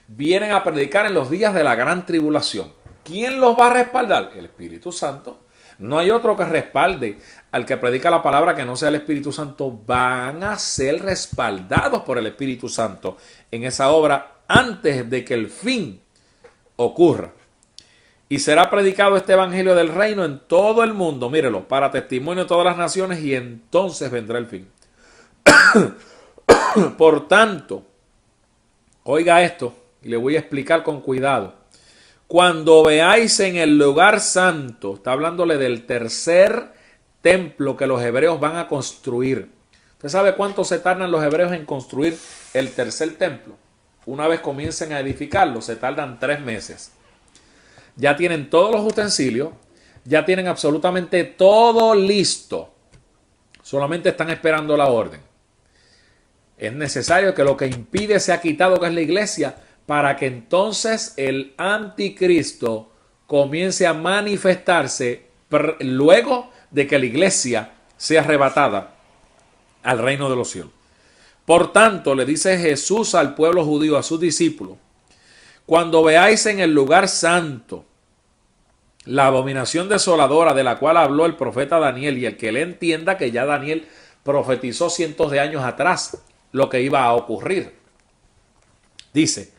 Vienen a predicar en los días de la gran tribulación. ¿Quién los va a respaldar? El Espíritu Santo. No hay otro que respalde al que predica la palabra que no sea el Espíritu Santo. Van a ser respaldados por el Espíritu Santo en esa obra antes de que el fin ocurra. Y será predicado este evangelio del reino en todo el mundo, mírelo, para testimonio de todas las naciones, y entonces vendrá el fin. Por tanto, oiga esto, y le voy a explicar con cuidado. Cuando veáis en el lugar santo, está hablándole del tercer templo que los hebreos van a construir. ¿Usted sabe cuánto se tardan los hebreos en construir el tercer templo? Una vez comiencen a edificarlo, se tardan 3 meses. Ya tienen todos los utensilios, ya tienen absolutamente todo listo. Solamente están esperando la orden. Es necesario que lo que impide sea quitado, que es la iglesia, para que entonces el anticristo comience a manifestarse luego de que la iglesia sea arrebatada al reino de los cielos. Por tanto, le dice Jesús al pueblo judío, a sus discípulos: cuando veáis en el lugar santo la abominación desoladora de la cual habló el profeta Daniel, y el que le entienda que ya Daniel profetizó cientos de años atrás lo que iba a ocurrir. Dice: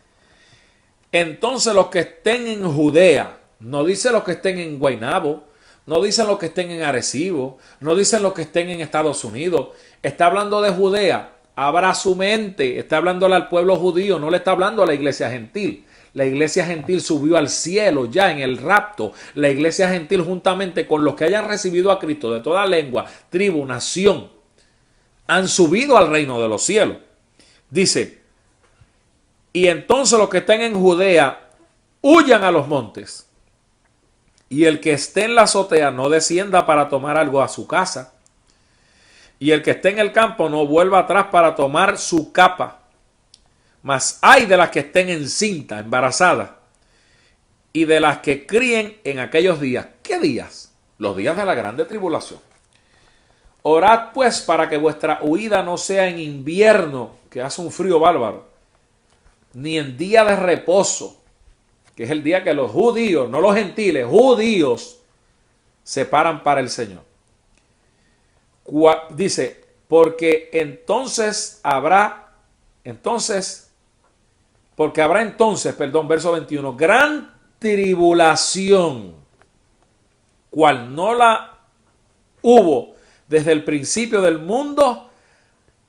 entonces los que estén en Judea, no dice los que estén en Guaynabo, no dicen los que estén en Arecibo, no dicen los que estén en Estados Unidos, está hablando de Judea. Abra su mente, está hablándole al pueblo judío, no le está hablando a la iglesia gentil. La iglesia gentil subió al cielo ya en el rapto. La iglesia gentil, juntamente con los que hayan recibido a Cristo de toda lengua, tribu, nación, han subido al reino de los cielos. Dice: y entonces los que estén en Judea huyan a los montes, y el que esté en la azotea no descienda para tomar algo a su casa, y el que esté en el campo no vuelva atrás para tomar su capa. Mas hay de las que estén encinta, embarazadas, y de las que críen en aquellos días. ¿Qué días? Los días de la grande tribulación. Orad pues para que vuestra huida no sea en invierno, que hace un frío bárbaro, ni en día de reposo, que es el día que los judíos, no los gentiles, judíos, se paran para el Señor. Dice: porque habrá entonces, verso 21, gran tribulación, cual no la hubo desde el principio del mundo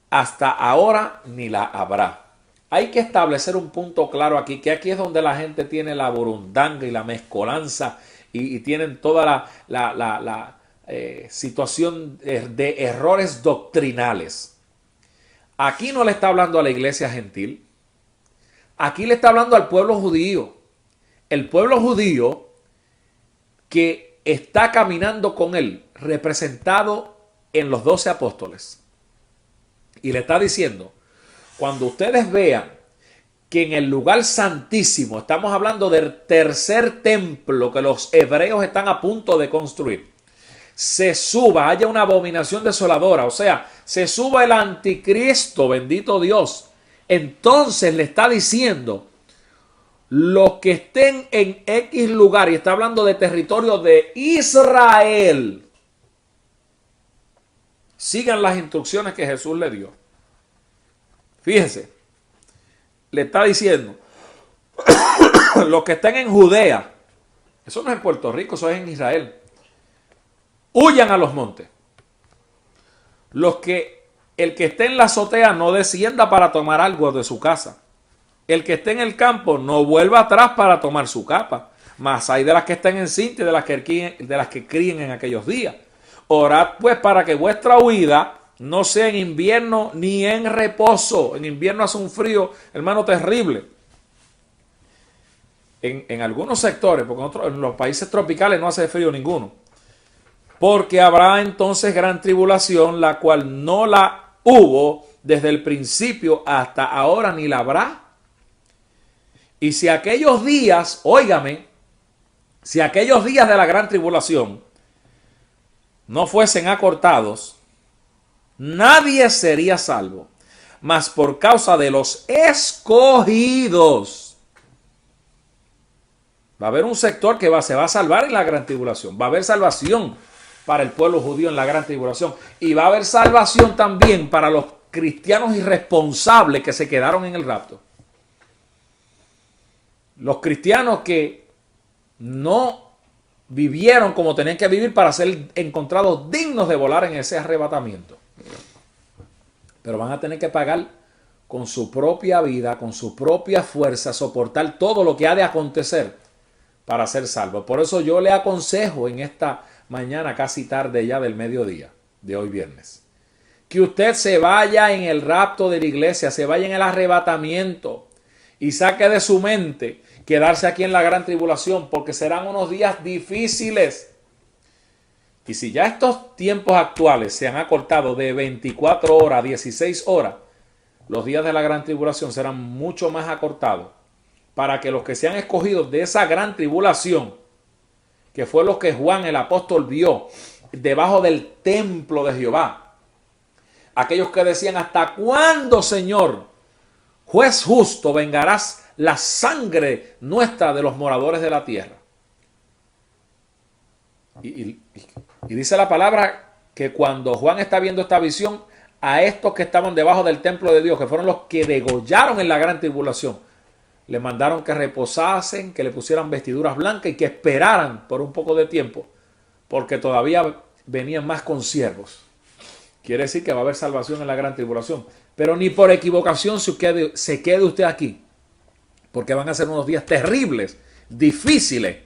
hasta ahora, ni la habrá. Hay que establecer un punto claro aquí, que aquí es donde la gente tiene la burundanga y la mezcolanza y tienen toda la situación de errores doctrinales. Aquí no le está hablando a la iglesia gentil. Aquí le está hablando al pueblo judío. El pueblo judío que está caminando con él, representado en los 12 apóstoles. Y le está diciendo: cuando ustedes vean que en el lugar santísimo, estamos hablando del tercer templo que los hebreos están a punto de construir, se suba, haya una abominación desoladora, o sea, se suba el anticristo, bendito Dios, entonces le está diciendo: los que estén en X lugar, y está hablando de territorio de Israel, sigan las instrucciones que Jesús le dio. Fíjense, le está diciendo: los que estén en Judea, eso no es en Puerto Rico, eso es en Israel, huyan a los montes. El que esté en la azotea no descienda para tomar algo de su casa. El que esté en el campo no vuelva atrás para tomar su capa. mas hay de las que estén encintas y de las que críen en aquellos días. Orad pues para que vuestra huida no sea en invierno ni en reposo. En invierno hace un frío, hermano, terrible. En algunos sectores, porque en los países tropicales no hace frío ninguno. Porque habrá entonces gran tribulación, la cual no la hubo desde el principio hasta ahora, ni la habrá. Y si aquellos días, óigame, si aquellos días de la gran tribulación no fuesen acortados, nadie sería salvo, mas por causa de los escogidos. Va a haber un sector que se va a salvar en la gran tribulación. Va a haber salvación para el pueblo judío en la gran tribulación. Y va a haber salvación también para los cristianos irresponsables que se quedaron en el rapto. Los cristianos que no vivieron como tenían que vivir para ser encontrados dignos de volar en ese arrebatamiento. Pero van a tener que pagar con su propia vida, con su propia fuerza, soportar todo lo que ha de acontecer para ser salvo. Por eso yo le aconsejo en esta mañana, casi tarde ya del mediodía, de hoy viernes, que usted se vaya en el rapto de la iglesia, se vaya en el arrebatamiento y saque de su mente quedarse aquí en la gran tribulación, porque serán unos días difíciles. Y si ya estos tiempos actuales se han acortado de 24 horas a 16 horas, los días de la gran tribulación serán mucho más acortados, para que los que sean escogidos de esa gran tribulación, que fue lo que Juan el apóstol vio debajo del templo de Jehová, aquellos que decían: ¿hasta cuándo, Señor, juez justo, vengarás la sangre nuestra de los moradores de la tierra? Y dice la palabra que cuando Juan está viendo esta visión, a estos que estaban debajo del templo de Dios, que fueron los que degollaron en la gran tribulación, le mandaron que reposasen, que le pusieran vestiduras blancas y que esperaran por un poco de tiempo, porque todavía venían más consiervos. Quiere decir que va a haber salvación en la gran tribulación. Pero ni por equivocación se quede usted aquí, porque van a ser unos días terribles, difíciles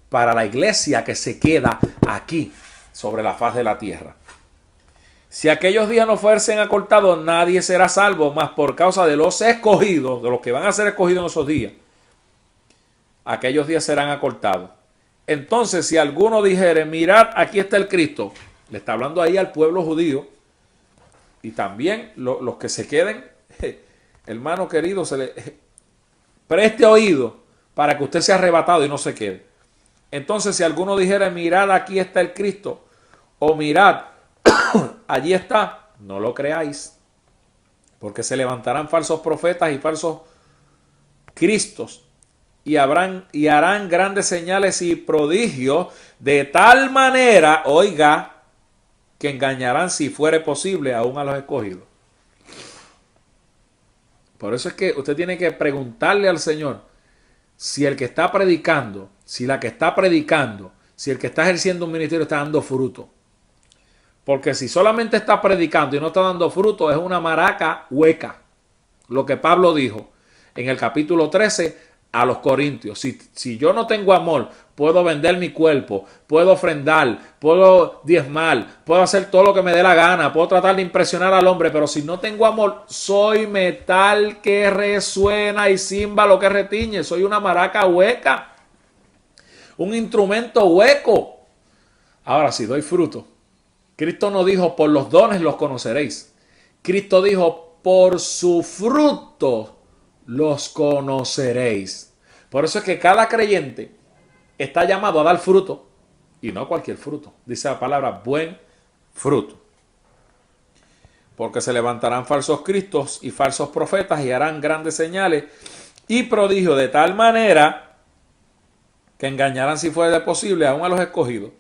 para la iglesia que se queda aquí sobre la faz de la tierra. Si aquellos días no fuesen acortados, nadie será salvo, mas por causa de los escogidos, de los que van a ser escogidos en esos días, aquellos días serán acortados. Entonces, si alguno dijere: mirad, aquí está el Cristo, le está hablando ahí al pueblo judío, y también los que se queden, hermano querido, preste oído para que usted sea arrebatado y no se quede. Entonces, si alguno dijere: mirad, aquí está el Cristo, o mirad, allí está, no lo creáis, porque se levantarán falsos profetas y falsos cristos, y harán grandes señales y prodigios, de tal manera, oiga, que engañarán, si fuere posible, aún a los escogidos. Por eso es que usted tiene que preguntarle al Señor si el que está predicando, si la que está predicando, si el que está ejerciendo un ministerio está dando fruto. Porque si solamente está predicando y no está dando fruto, es una maraca hueca. Lo que Pablo dijo en el capítulo 13 a los Corintios. Si yo no tengo amor, puedo vender mi cuerpo, puedo ofrendar, puedo diezmar, puedo hacer todo lo que me dé la gana, puedo tratar de impresionar al hombre, pero si no tengo amor, soy metal que resuena y címbalo que retiñe. Soy una maraca hueca, un instrumento hueco. Ahora, si doy fruto, Cristo no dijo: por los dones los conoceréis. Cristo dijo: por su fruto los conoceréis. Por eso es que cada creyente está llamado a dar fruto, y no cualquier fruto. Dice la palabra: buen fruto. Porque se levantarán falsos cristos y falsos profetas y harán grandes señales y prodigios, de tal manera que engañarán, si fuere posible, aún a los escogidos.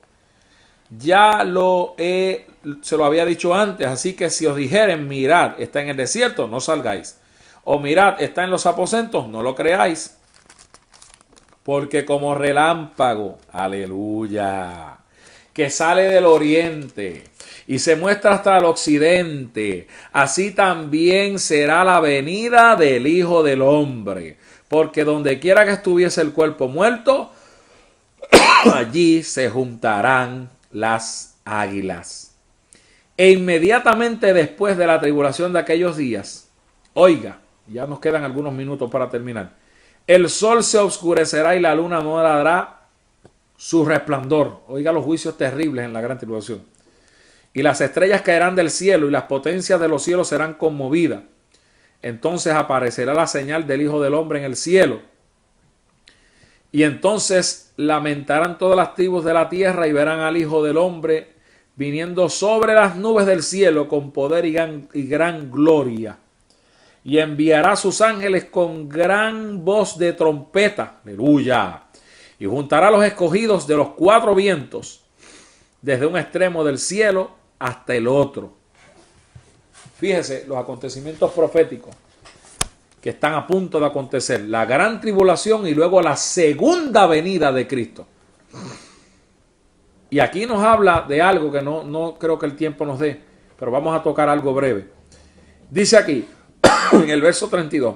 Ya se lo había dicho antes, así que si os dijeren: mirad, está en el desierto, no salgáis. O mirad, está en los aposentos, no lo creáis. Porque como relámpago, aleluya, que sale del oriente y se muestra hasta el occidente, así también será la venida del Hijo del Hombre. Porque donde quiera que estuviese el cuerpo muerto, allí se juntarán las águilas. E inmediatamente después de la tribulación de aquellos días, oiga, ya nos quedan algunos minutos para terminar, el sol se oscurecerá y la luna no dará su resplandor. Oiga los juicios terribles en la gran tribulación. Y las estrellas caerán del cielo y las potencias de los cielos serán conmovidas. Entonces aparecerá la señal del Hijo del Hombre en el cielo. Y entonces lamentarán todas las tribus de la tierra y verán al Hijo del Hombre viniendo sobre las nubes del cielo con poder y gran gloria. Y enviará a sus ángeles con gran voz de trompeta. Aleluya. Y juntará a los escogidos de los cuatro vientos, desde un extremo del cielo hasta el otro. Fíjese los acontecimientos proféticos que están a punto de acontecer. La gran tribulación y luego la segunda venida de Cristo. Y aquí nos habla de algo que no creo que el tiempo nos dé, pero vamos a tocar algo breve. Dice aquí, en el verso 32,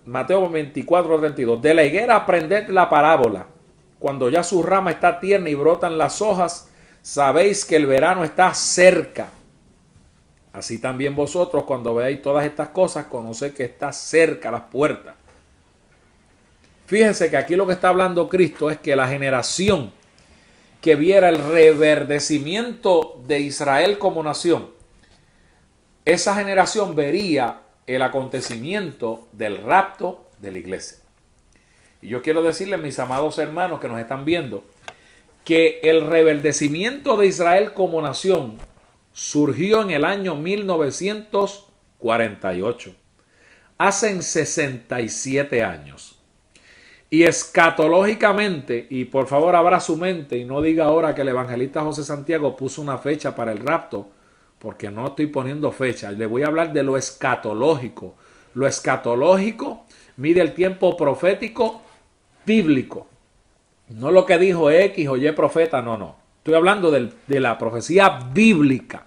Mateo 24, 32, de la higuera aprended la parábola. Cuando ya su rama está tierna y brotan las hojas, sabéis que el verano está cerca. Así también vosotros, cuando veáis todas estas cosas, conoced que está cerca las puertas. Fíjense que aquí lo que está hablando Cristo es que la generación que viera el reverdecimiento de Israel como nación, esa generación vería el acontecimiento del rapto de la iglesia. Y yo quiero decirles, mis amados hermanos que nos están viendo, que el reverdecimiento de Israel como nación surgió en el año 1948, hace 67 años. Y escatológicamente, y por favor abra su mente y no diga ahora que el evangelista José Santiago puso una fecha para el rapto, porque no estoy poniendo fecha. Le voy a hablar de lo escatológico. Lo escatológico mide el tiempo profético bíblico. No lo que dijo X o Y profeta, no. Estoy hablando de la profecía bíblica,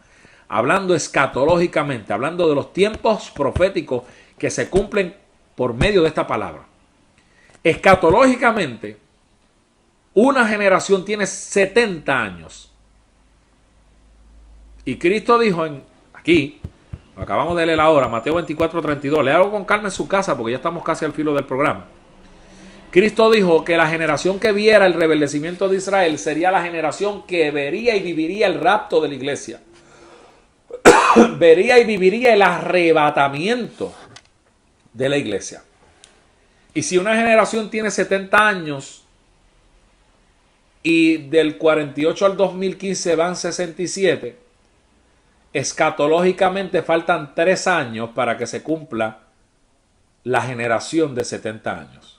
hablando escatológicamente, hablando de los tiempos proféticos que se cumplen por medio de esta palabra. Escatológicamente, una generación tiene 70 años. Y Cristo dijo aquí, lo acabamos de leer ahora, Mateo 24, 32, léalo con calma en su casa porque ya estamos casi al filo del programa. Cristo dijo que la generación que viera el rebeldecimiento de Israel sería la generación que vería y viviría el rapto de la iglesia. Vería y viviría el arrebatamiento de la iglesia. Y si una generación tiene 70 años y del 48 al 2015 van 67, escatológicamente faltan 3 años para que se cumpla la generación de 70 años.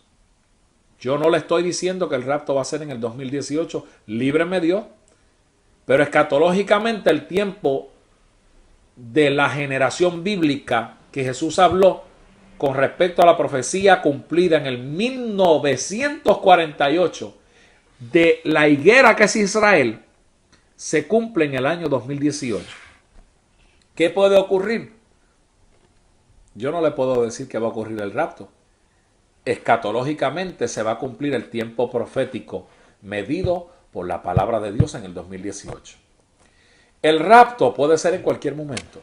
Yo no le estoy diciendo que el rapto va a ser en el 2018, líbreme Dios, pero escatológicamente el tiempo de la generación bíblica que Jesús habló con respecto a la profecía cumplida en el 1948 de la higuera que es Israel, se cumple en el año 2018. ¿Qué puede ocurrir? Yo no le puedo decir que va a ocurrir el rapto. Escatológicamente se va a cumplir el tiempo profético medido por la palabra de Dios en el 2018. El rapto puede ser en cualquier momento.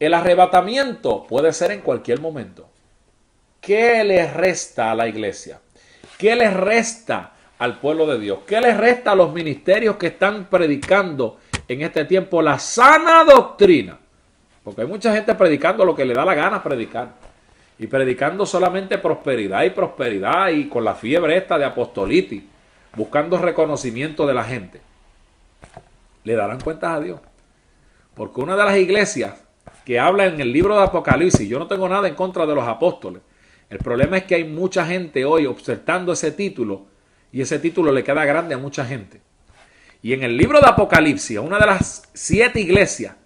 El arrebatamiento puede ser en cualquier momento. ¿Qué le resta a la iglesia? ¿Qué le resta al pueblo de Dios? ¿Qué le resta a los ministerios que están predicando en este tiempo la sana doctrina? Porque hay mucha gente predicando lo que le da la gana predicar. Y predicando solamente prosperidad y con la fiebre esta de apostolitis, buscando reconocimiento de la gente. Le darán cuentas a Dios. Porque una de las iglesias que habla en el libro de Apocalipsis, yo no tengo nada en contra de los apóstoles. El problema es que hay mucha gente hoy observando ese título y ese título le queda grande a mucha gente. Y en el libro de Apocalipsis, una de las 7 iglesias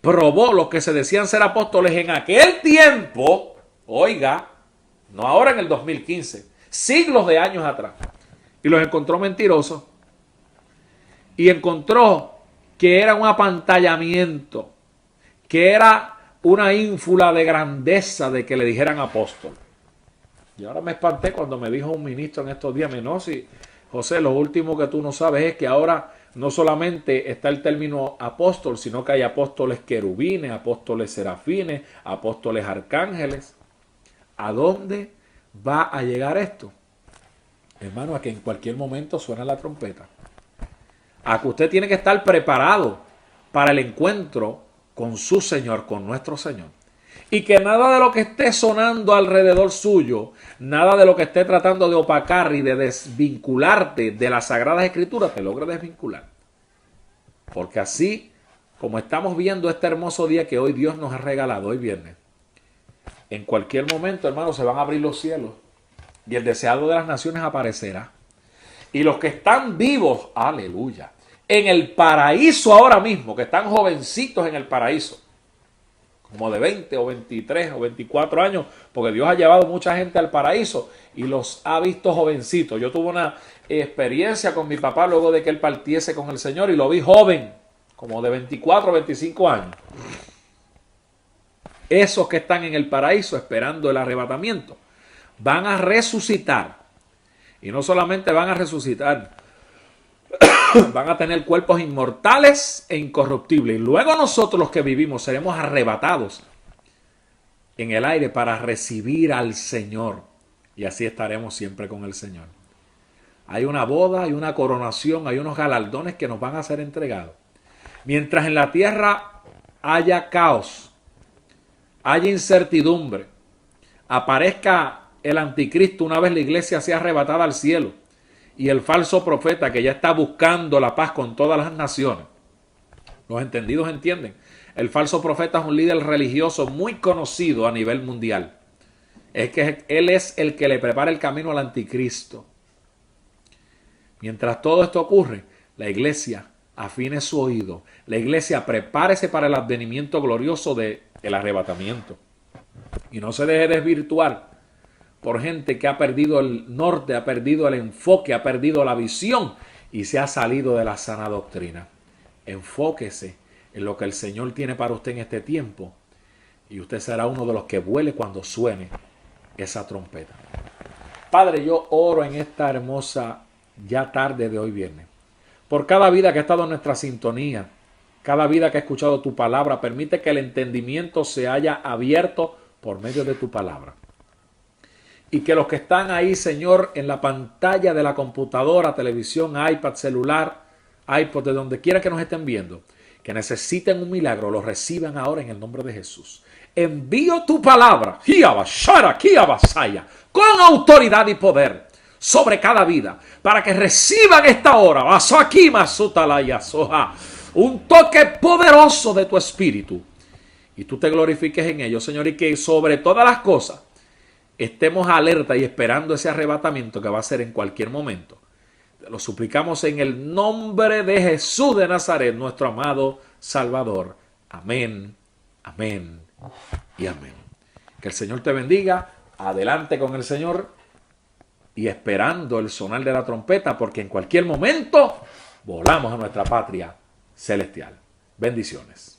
probó los que se decían ser apóstoles en aquel tiempo, oiga, no ahora en el 2015, siglos de años atrás, y los encontró mentirosos y encontró que era un apantallamiento, que era una ínfula de grandeza de que le dijeran apóstol. Y ahora me espanté cuando me dijo un ministro en estos días, no, si José, lo último que tú no sabes es que ahora no solamente está el término apóstol, sino que hay apóstoles querubines, apóstoles serafines, apóstoles arcángeles. ¿A dónde va a llegar esto? Hermano, a que en cualquier momento suena la trompeta. A que usted tiene que estar preparado para el encuentro con su Señor, con nuestro Señor. Y que nada de lo que esté sonando alrededor suyo, nada de lo que esté tratando de opacar y de desvincularte de las Sagradas Escrituras, te logre desvincular. Porque así, como estamos viendo este hermoso día que hoy Dios nos ha regalado, hoy viernes, en cualquier momento, hermano, se van a abrir los cielos y el deseado de las naciones aparecerá. Y los que están vivos, aleluya, en el paraíso ahora mismo, que están jovencitos en el paraíso, como de 20 o 23 o 24 años, porque Dios ha llevado mucha gente al paraíso y los ha visto jovencitos. Yo tuve una experiencia con mi papá luego de que él partiese con el Señor y lo vi joven, como de 24 o 25 años. Esos que están en el paraíso esperando el arrebatamiento van a resucitar. Y no solamente van a resucitar, van a tener cuerpos inmortales e incorruptibles. Y luego nosotros los que vivimos seremos arrebatados en el aire para recibir al Señor. Y así estaremos siempre con el Señor. Hay una boda, hay una coronación, hay unos galardones que nos van a ser entregados. Mientras en la tierra haya caos, haya incertidumbre, aparezca el anticristo una vez la iglesia sea arrebatada al cielo y el falso profeta que ya está buscando la paz con todas las naciones. Los entendidos entienden. El falso profeta es un líder religioso muy conocido a nivel mundial. Es que él es el que le prepara el camino al anticristo. Mientras todo esto ocurre, la iglesia afine su oído. La iglesia prepárese para el advenimiento glorioso del arrebatamiento. Y no se deje desvirtuar por gente que ha perdido el norte, ha perdido el enfoque, ha perdido la visión y se ha salido de la sana doctrina. Enfóquese en lo que el Señor tiene para usted en este tiempo y usted será uno de los que vuele cuando suene esa trompeta. Padre, yo oro en esta hermosa ya tarde de hoy viernes por cada vida que ha estado en nuestra sintonía, cada vida que ha escuchado tu palabra. Permite que el entendimiento se haya abierto por medio de tu palabra. Y que los que están ahí, Señor, en la pantalla de la computadora, televisión, iPad, celular, iPod, de donde quiera que nos estén viendo, que necesiten un milagro, lo reciban ahora en el nombre de Jesús. Envío tu palabra, con autoridad y poder sobre cada vida, para que reciban esta hora, un toque poderoso de tu espíritu. Y tú te glorifiques en ello, Señor, y que sobre todas las cosas estemos alerta y esperando ese arrebatamiento que va a ser en cualquier momento. Te lo suplicamos en el nombre de Jesús de Nazaret, nuestro amado Salvador. Amén, amén y amén. Que el Señor te bendiga. Adelante con el Señor y esperando el sonar de la trompeta, porque en cualquier momento volamos a nuestra patria celestial. Bendiciones.